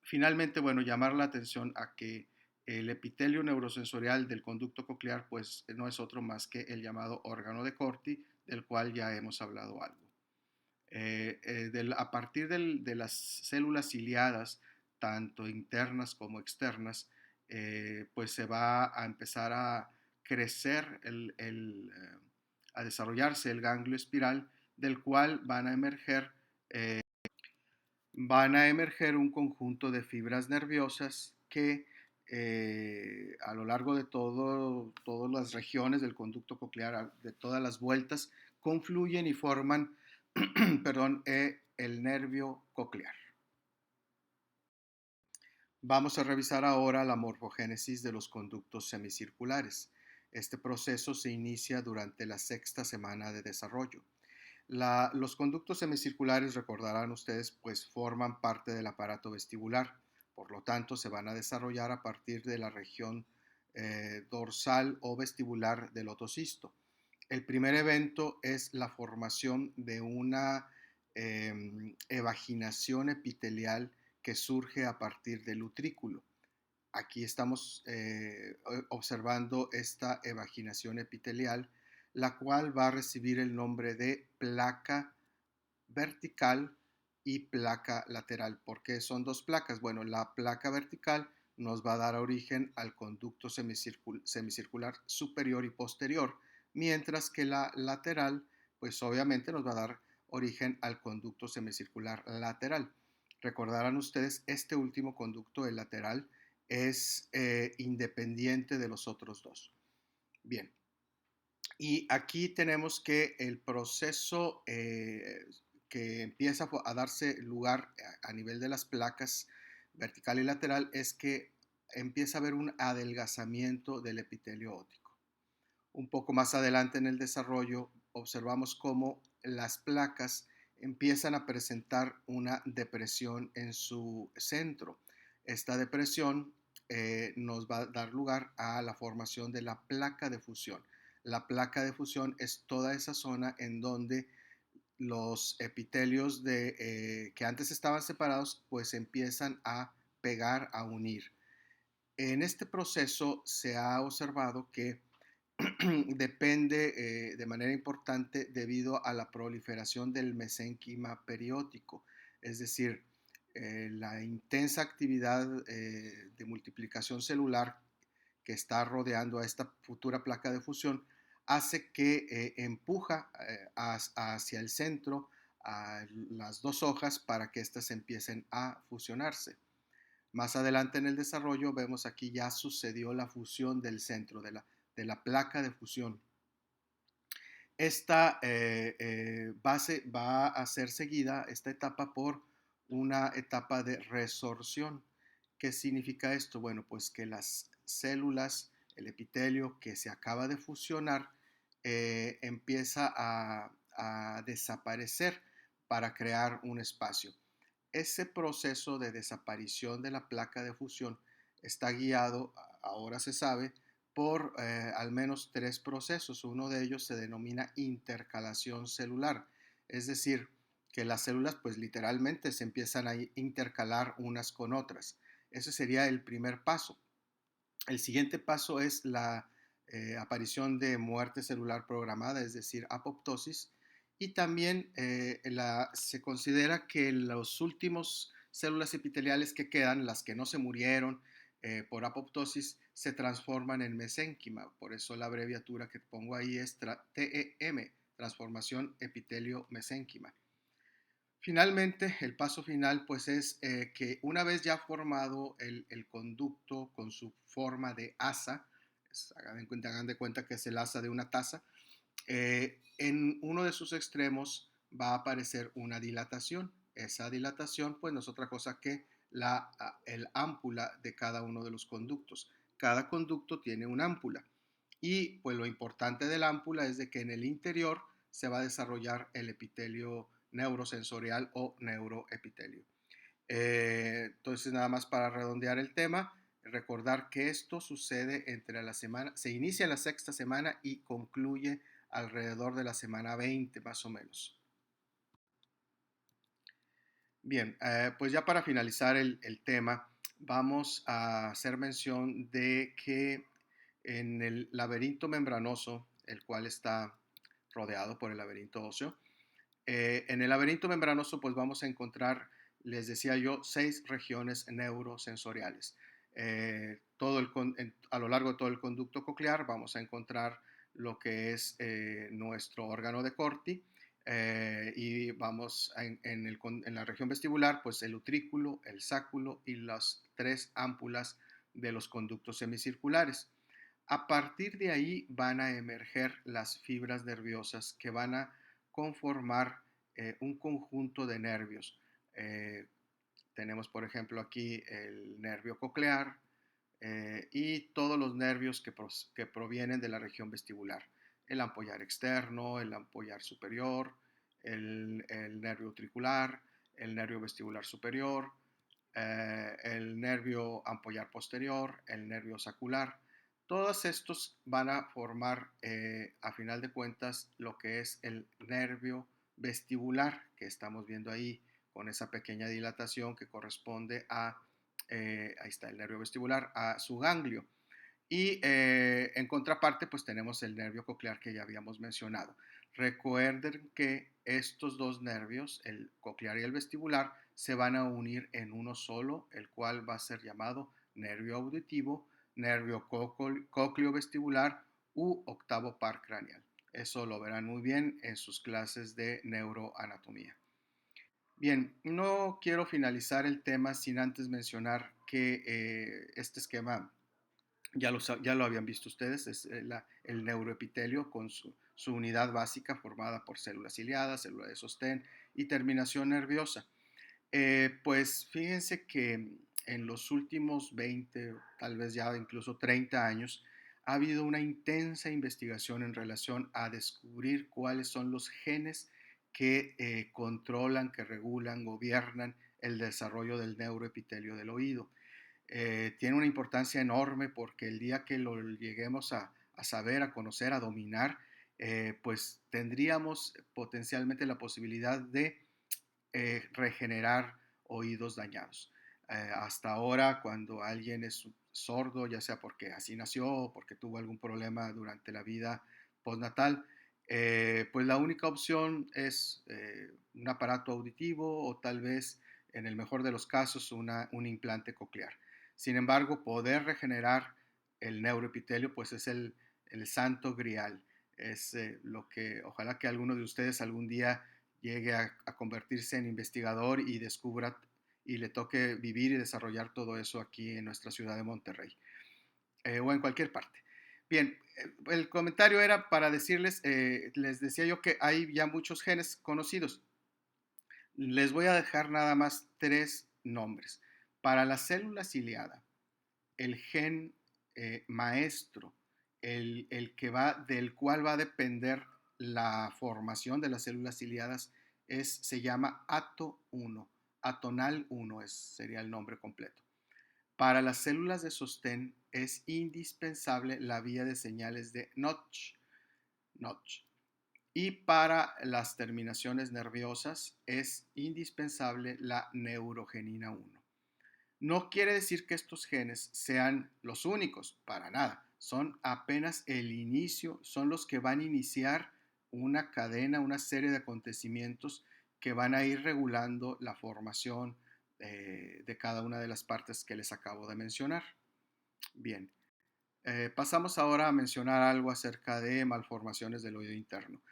Finalmente, bueno, llamar la atención a que el epitelio neurosensorial del conducto coclear pues no es otro más que el llamado órgano de Corti, del cual ya hemos hablado algo. A partir de las células ciliadas, tanto internas como externas, pues se va a empezar a crecer, a desarrollarse el ganglio espiral, del cual van a emerger un conjunto de fibras nerviosas que a lo largo de todas las regiones del conducto coclear, de todas las vueltas, confluyen y forman perdón, el nervio coclear. Vamos a revisar ahora la morfogénesis de los conductos semicirculares. Este proceso se inicia durante la sexta semana de desarrollo. Los conductos semicirculares, recordarán ustedes, pues forman parte del aparato vestibular. Por lo tanto, se van a desarrollar a partir de la región dorsal o vestibular del otocisto. El primer evento es la formación de una evaginación epitelial que surge a partir del utrículo. Aquí estamos observando esta evaginación epitelial, la cual va a recibir el nombre de placa vertical y placa lateral. ¿Por qué son dos placas? Bueno, la placa vertical nos va a dar origen al conducto semicircular superior y posterior, mientras que la lateral, pues obviamente nos va a dar origen al conducto semicircular lateral. Recordarán ustedes, este último conducto, el lateral, es independiente de los otros dos. Bien, y aquí tenemos que el proceso que empieza a darse lugar a nivel de las placas vertical y lateral es que empieza a haber un adelgazamiento del epitelio óptico. Un poco más adelante en el desarrollo observamos cómo las placas empiezan a presentar una depresión en su centro. Esta depresión nos va a dar lugar a la formación de la placa de fusión. La placa de fusión es toda esa zona en donde los epitelios que antes estaban separados pues empiezan a pegar, a unir. En este proceso se ha observado que depende de manera importante debido a la proliferación del mesénquima periótico, es decir, la intensa actividad de multiplicación celular que está rodeando a esta futura placa de fusión hace que empuja hacia el centro a las dos hojas para que éstas empiecen a fusionarse. Más adelante en el desarrollo vemos aquí ya sucedió la fusión del centro de la placa de fusión. Esta base va a ser seguida, esta etapa, por una etapa de resorción. ¿Qué significa esto? Bueno, pues que las células, el epitelio que se acaba de fusionar, empieza a desaparecer para crear un espacio. Ese proceso de desaparición de la placa de fusión está guiado, ahora se sabe, por al menos tres procesos. Uno de ellos se denomina intercalación celular, es decir, que las células pues literalmente se empiezan a intercalar unas con otras. Ese sería el primer paso. El siguiente paso es la aparición de muerte celular programada, es decir, apoptosis, y también se considera que los últimos células epiteliales que quedan, las que no se murieron por apoptosis, se transforman en mesénquima. Por eso la abreviatura que pongo ahí es TEM, transformación epitelio mesénquima. Finalmente, el paso final pues es que una vez ya formado el conducto con su forma de asa, hagan de cuenta que es el asa de una taza, en uno de sus extremos va a aparecer una dilatación. Esa dilatación pues no es otra cosa que el ámpula de cada uno de los conductos. Cada conducto tiene una ámpula y pues lo importante del ámpula es de que en el interior se va a desarrollar el epitelio neurosensorial o neuroepitelio. Entonces, nada más para redondear el tema, recordar que esto sucede entre la semana, se inicia en la sexta semana y concluye alrededor de la semana 20 más o menos. Bien, pues ya para finalizar el tema, vamos a hacer mención de que en el laberinto membranoso, el cual está rodeado por el laberinto óseo, en el laberinto membranoso pues vamos a encontrar, les decía yo, 6 regiones neurosensoriales. A lo largo de todo el conducto coclear vamos a encontrar lo que es nuestro órgano de Corti, y vamos en la región vestibular, pues el utrículo, el sáculo y las 3 ámpulas de los conductos semicirculares. A partir de ahí van a emerger las fibras nerviosas que van a conformar un conjunto de nervios. Eh, Tenemos, por ejemplo, aquí el nervio coclear, y todos los nervios que provienen de la región vestibular. El ampollar externo, el ampollar superior, el nervio utricular, el nervio vestibular superior, el nervio ampollar posterior, el nervio sacular. Todos estos van a formar, a final de cuentas, lo que es el nervio vestibular que estamos viendo ahí con esa pequeña dilatación que corresponde ahí está el nervio vestibular, a su ganglio. Y en contraparte, pues tenemos el nervio coclear que ya habíamos mencionado. Recuerden que estos dos nervios, el coclear y el vestibular, se van a unir en uno solo, el cual va a ser llamado nervio auditivo, nervio cócleo vestibular u octavo par craneal. Eso lo verán muy bien en sus clases de neuroanatomía. Bien, no quiero finalizar el tema sin antes mencionar que este esquema ya lo habían visto ustedes, es el neuroepitelio con su unidad básica formada por células ciliadas, célula de sostén y terminación nerviosa. Pues fíjense que en los últimos 20, tal vez ya incluso 30 años, ha habido una intensa investigación en relación a descubrir cuáles son los genes que controlan, que regulan, gobiernan el desarrollo del neuroepitelio del oído. Tiene una importancia enorme porque el día que lo lleguemos a saber, a conocer, a dominar, pues tendríamos potencialmente la posibilidad de regenerar oídos dañados. Hasta ahora, cuando alguien es sordo, ya sea porque así nació o porque tuvo algún problema durante la vida postnatal, pues la única opción es un aparato auditivo o tal vez, en el mejor de los casos, un implante coclear. Sin embargo, poder regenerar el neuroepitelio, pues es el santo grial. Es lo que ojalá que alguno de ustedes algún día llegue a convertirse en investigador y descubra y le toque vivir y desarrollar todo eso aquí en nuestra ciudad de Monterrey, o en cualquier parte. Bien, el comentario era para decirles, les decía yo que hay ya muchos genes conocidos. Les voy a dejar nada más 3 nombres. Para la célula ciliada, el gen maestro, el que del cual va a depender la formación de las células ciliadas, se llama ATO1, atonal 1 sería el nombre completo. Para las células de sostén es indispensable la vía de señales de Notch. Y para las terminaciones nerviosas es indispensable la neurogenina 1. No quiere decir que estos genes sean los únicos, para nada. Son apenas el inicio, son los que van a iniciar una cadena, una serie de acontecimientos que van a ir regulando la formación de cada una de las partes que les acabo de mencionar. Bien, pasamos ahora a mencionar algo acerca de malformaciones del oído interno.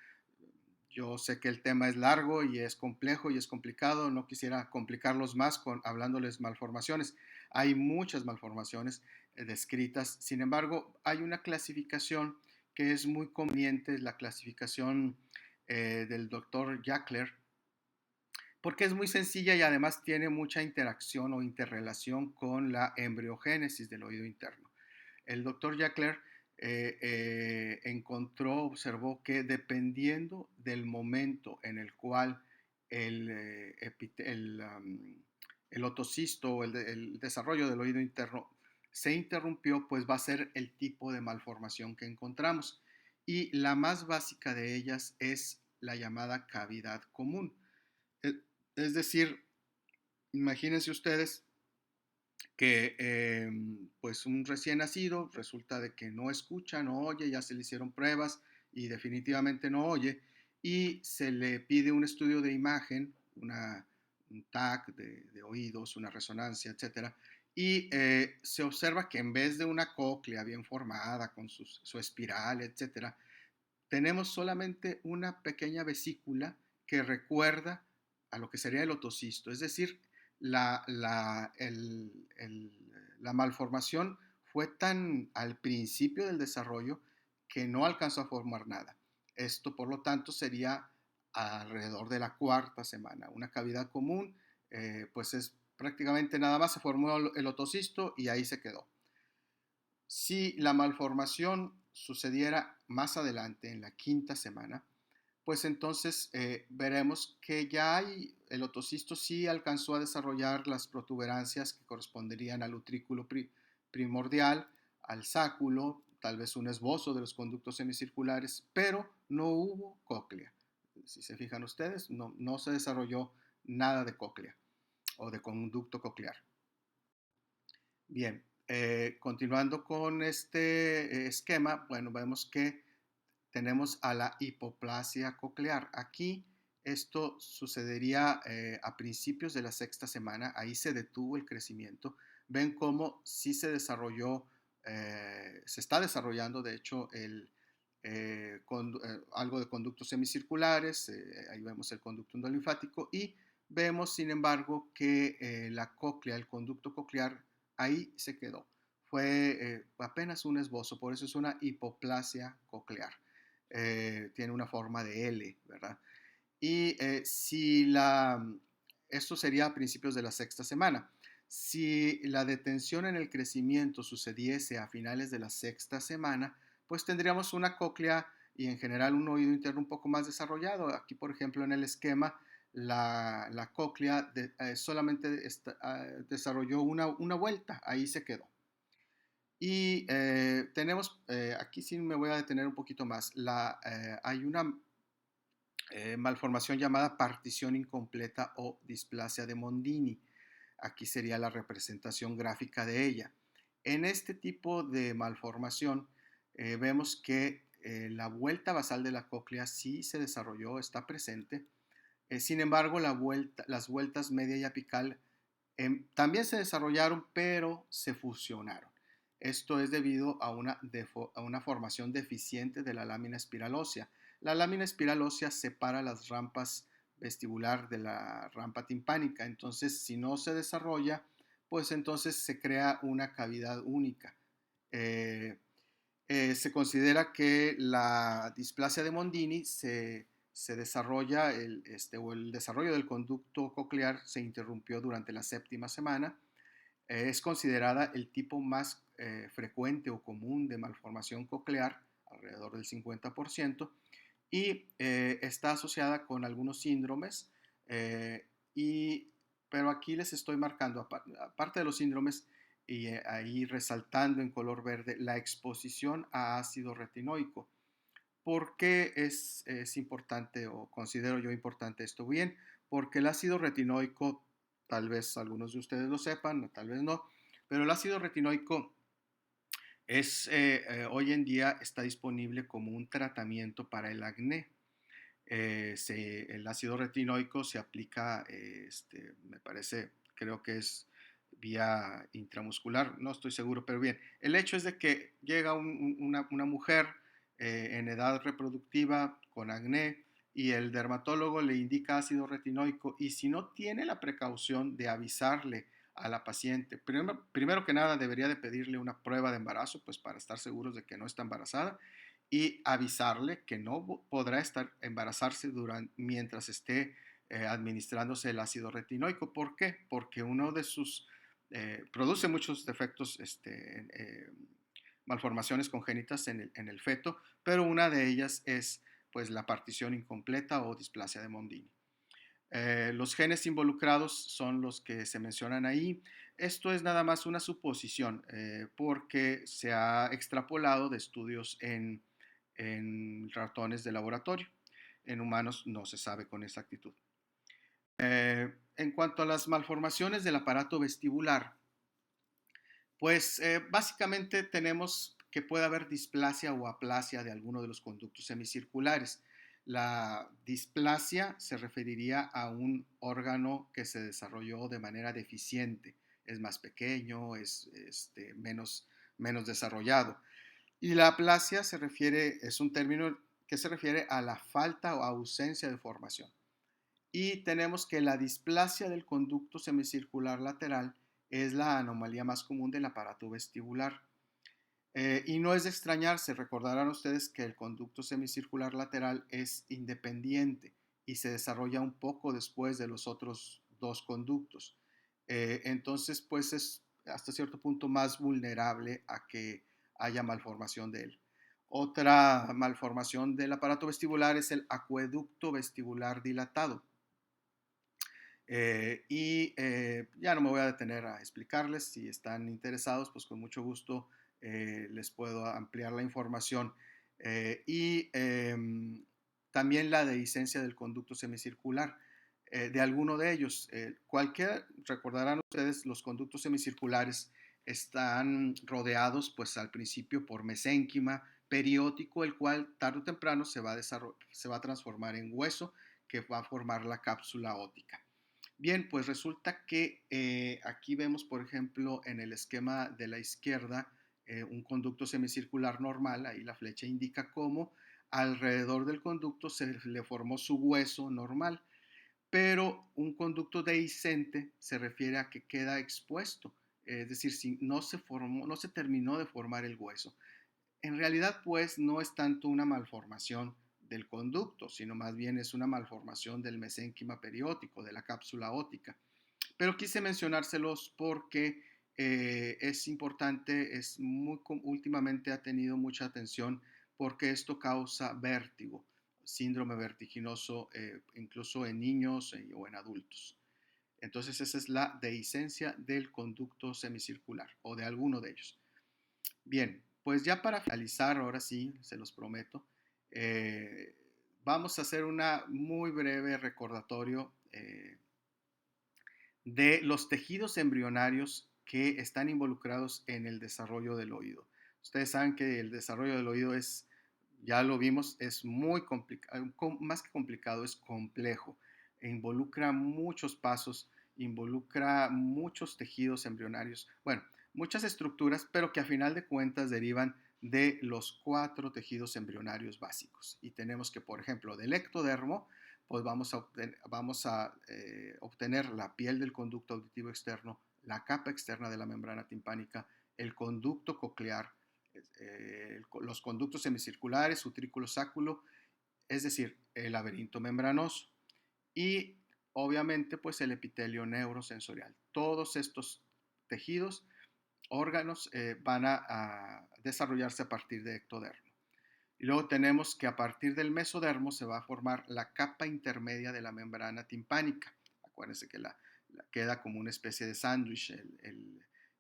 Yo sé que el tema es largo y es complejo y es complicado. No quisiera complicarlos más hablándoles malformaciones. Hay muchas malformaciones descritas. Sin embargo, hay una clasificación que es muy conveniente, la clasificación del doctor Jackler, porque es muy sencilla y además tiene mucha interacción o interrelación con la embriogénesis del oído interno. El doctor Jackler observó que dependiendo del momento en el cual el, el otocisto o el desarrollo del oído interno se interrumpió, pues va a ser el tipo de malformación que encontramos. Y la más básica de ellas es la llamada cavidad común. Es decir, Imagínense ustedes que pues un recién nacido resulta de que no escucha, no oye, ya se le hicieron pruebas y definitivamente no oye, y se le pide un estudio de imagen, un TAC de oídos, una resonancia, etcétera, y se observa que en vez de una cóclea bien formada con su espiral, etcétera, tenemos solamente una pequeña vesícula que recuerda a lo que sería el otocisto, es decir, la, la, el, la malformación fue tan al principio del desarrollo que no alcanzó a formar nada. Esto, por lo tanto, sería alrededor de la cuarta semana. Una cavidad común, pues es prácticamente nada más se formó el otocisto y ahí se quedó. Si la malformación sucediera más adelante, en la quinta semana, pues entonces veremos que ya hay, el otocisto sí alcanzó a desarrollar las protuberancias que corresponderían al utrículo primordial, al sáculo, tal vez un esbozo de los conductos semicirculares, pero no hubo cóclea. Si se fijan ustedes, no se desarrolló nada de cóclea o de conducto coclear. Bien, continuando con este esquema, bueno, vemos que tenemos a la hipoplasia coclear. Aquí esto sucedería a principios de la sexta semana, ahí se detuvo el crecimiento. Ven cómo sí se desarrolló, se está desarrollando de hecho algo de conductos semicirculares, ahí vemos el conducto endolinfático y vemos sin embargo que la cóclea, el conducto coclear, ahí se quedó. Fue apenas un esbozo, por eso es una hipoplasia coclear. Tiene una forma de L, ¿verdad? Y si esto sería a principios de la sexta semana. Si la detención en el crecimiento sucediese a finales de la sexta semana, pues tendríamos una cóclea y en general un oído interno un poco más desarrollado. Aquí, por ejemplo, en el esquema, la cóclea solamente desarrolló una vuelta, ahí se quedó. Y tenemos, aquí sí me voy a detener un poquito más, hay una malformación llamada partición incompleta o displasia de Mondini. Aquí sería la representación gráfica de ella. En este tipo de malformación vemos que la vuelta basal de la cóclea sí se desarrolló, está presente. Sin embargo, las vueltas media y apical también se desarrollaron, pero se fusionaron. Esto es debido a una formación deficiente de la lámina espiral ósea. La lámina espiral ósea separa las rampas vestibular de la rampa timpánica. Entonces, si no se desarrolla, pues entonces se crea una cavidad única. Eh, Se considera que la displasia de Mondini se desarrolla, o el desarrollo del conducto coclear se interrumpió durante la séptima semana. Es considerada el tipo más frecuente o común de malformación coclear, alrededor del 50%, y está asociada con algunos síndromes, eh, y, pero aquí les estoy marcando, aparte de los síndromes, y ahí resaltando en color verde la exposición a ácido retinoico. ¿Por qué es importante o considero yo importante esto? Bien, porque el ácido retinoico, tal vez algunos de ustedes lo sepan, tal vez no, pero el ácido retinoico hoy en día está disponible como un tratamiento para el acné. El ácido retinoico se aplica, me parece, creo que es vía intramuscular, no estoy seguro, pero bien, el hecho es de que llega una mujer en edad reproductiva con acné y el dermatólogo le indica ácido retinoico y si no tiene la precaución de avisarle a la paciente, primero que nada debería de pedirle una prueba de embarazo, pues para estar seguros de que no está embarazada y avisarle que no podrá embarazarse mientras esté administrándose el ácido retinoico. ¿Por qué? Porque uno de sus produce muchos defectos, malformaciones congénitas en el feto, pero una de ellas es pues la partición incompleta o displasia de Mondini. Los genes involucrados son los que se mencionan ahí. Esto es nada más una suposición porque se ha extrapolado de estudios en ratones de laboratorio. En humanos no se sabe con exactitud. en cuanto a las malformaciones del aparato vestibular, pues básicamente tenemos que puede haber displasia o aplasia de alguno de los conductos semicirculares. La displasia se referiría a un órgano que se desarrolló de manera deficiente, es más pequeño, menos desarrollado. Y la aplasia es un término que se refiere a la falta o ausencia de formación. Y tenemos que la displasia del conducto semicircular lateral es la anomalía más común del aparato vestibular. Y no es de extrañarse, recordarán ustedes que el conducto semicircular lateral es independiente y se desarrolla un poco después de los otros dos conductos. Entonces, pues es hasta cierto punto más vulnerable a que haya malformación de él. Otra malformación del aparato vestibular es el acueducto vestibular dilatado. Ya no me voy a detener a explicarles. Si están interesados, pues con mucho gusto les puedo ampliar la información. También la dehiscencia del conducto semicircular. De alguno de ellos, recordarán ustedes, los conductos semicirculares están rodeados, pues al principio, por mesénquima periódico, el cual tarde o temprano se va a transformar en hueso, que va a formar la cápsula óptica. Bien, pues resulta que aquí vemos, por ejemplo, en el esquema de la izquierda, un conducto semicircular normal, ahí la flecha indica cómo alrededor del conducto se le formó su hueso normal, pero un conducto dehiscente se refiere a que queda expuesto, es decir, si no se formó, no se terminó de formar el hueso. En realidad, pues, no es tanto una malformación del conducto, sino más bien es una malformación del mesénquima periódico, de la cápsula óptica. Pero quise mencionárselos porque es importante, últimamente ha tenido mucha atención porque esto causa vértigo, síndrome vertiginoso, incluso en niños o en adultos. Entonces esa es la dehiscencia del conducto semicircular o de alguno de ellos. Bien, pues ya para finalizar, ahora sí, se los prometo, eh, vamos a hacer una muy breve recordatorio de los tejidos embrionarios que están involucrados en el desarrollo del oído. Ustedes saben que el desarrollo del oído es, ya lo vimos, es muy complicado, más que complicado, es complejo. E involucra muchos pasos, involucra muchos tejidos embrionarios, bueno, muchas estructuras, pero que a final de cuentas derivan de los 4 tejidos embrionarios básicos. Y tenemos que, por ejemplo, del ectodermo, pues vamos a obtener la piel del conducto auditivo externo, la capa externa de la membrana timpánica, el conducto coclear, los conductos semicirculares, utrículo sáculo, es decir, el laberinto membranoso y obviamente pues el epitelio neurosensorial. Todos estos tejidos, órganos van a desarrollarse a partir de ectodermo. Y luego tenemos que a partir del mesodermo se va a formar la capa intermedia de la membrana timpánica. Acuérdense que queda como una especie de sándwich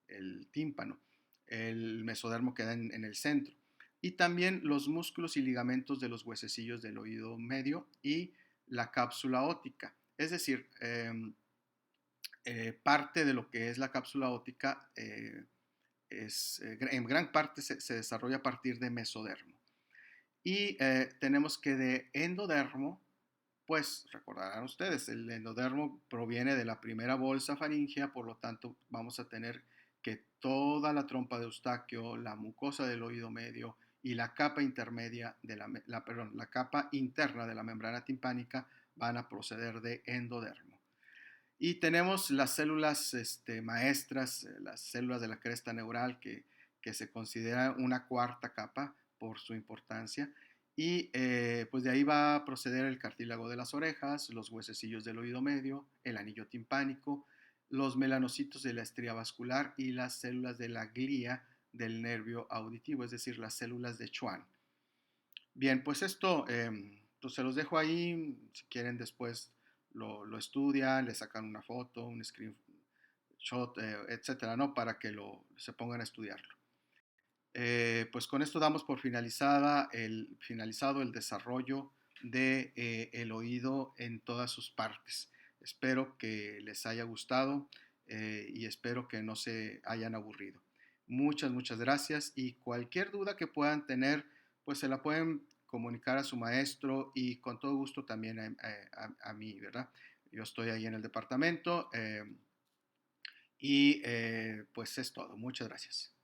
el tímpano. El mesodermo queda en el centro. Y también los músculos y ligamentos de los huesecillos del oído medio y la cápsula óptica. Es decir, parte de lo que es la cápsula óptica en gran parte se desarrolla a partir de mesodermo. Y tenemos que de endodermo, pues recordarán ustedes, el endodermo proviene de la primera bolsa faríngea, por lo tanto vamos a tener que toda la trompa de Eustaquio, la mucosa del oído medio y la capa intermedia la capa interna de la membrana timpánica van a proceder de endodermo. Y tenemos las células maestras, las células de la cresta neural que se considera una cuarta capa por su importancia. Y pues de ahí va a proceder el cartílago de las orejas, los huesecillos del oído medio, el anillo timpánico, los melanocitos de la estría vascular y las células de la glía del nervio auditivo, es decir, las células de Schwann. Bien, pues esto pues se los dejo ahí, si quieren después lo estudian, le sacan una foto, un screenshot, etcétera, ¿no? Para que se pongan a estudiarlo. Pues con esto damos por finalizado el desarrollo del oído en todas sus partes. Espero que les haya gustado y espero que no se hayan aburrido. Muchas gracias y cualquier duda que puedan tener, pues se la pueden comunicar a su maestro y con todo gusto también a mí, ¿verdad? Yo estoy ahí en el departamento y pues es todo. Muchas gracias.